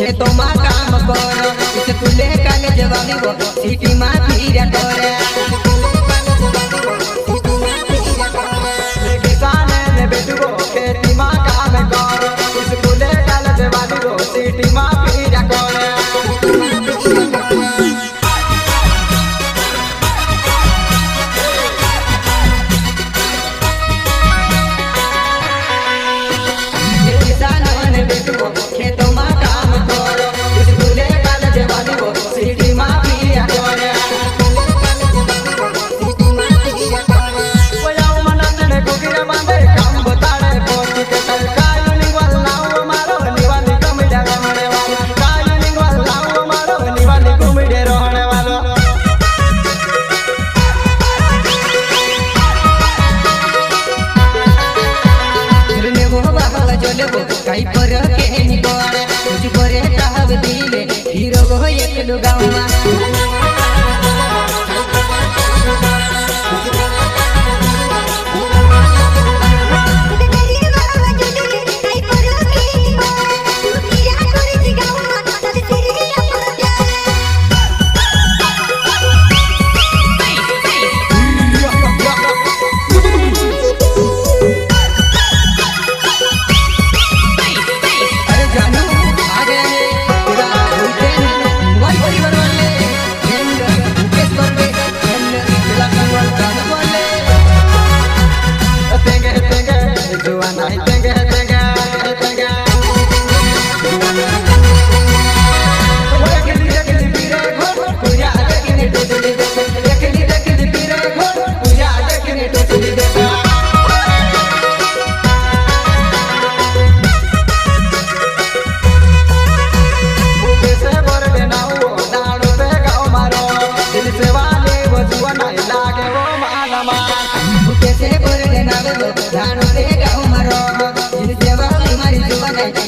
खेतों में काम करो स्कूले कॉलेज वाली वो सिटी में फिर करे किसान ने बेटू खेती में काम करो स्कूले कॉलेज वाली वो सिटी में फिर करे खेतों में काम करो स्कूले कॉलेज वाली वो सिटी में फिर करे ओयाओ मनने गोगिरा बांधे काम बताड़े पोती के सरकारी निवाल लाओ मारो निवाली कमिडा रहने वालो सरकारी निवाल लाओ मारो निवाली कमिडे रहने वालो दिलने वो बाहर चले वो कई पर के निकोड़े तुझ परे चाहब दिले हीरो को एक लुगाऊं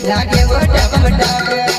लागे वो टप टप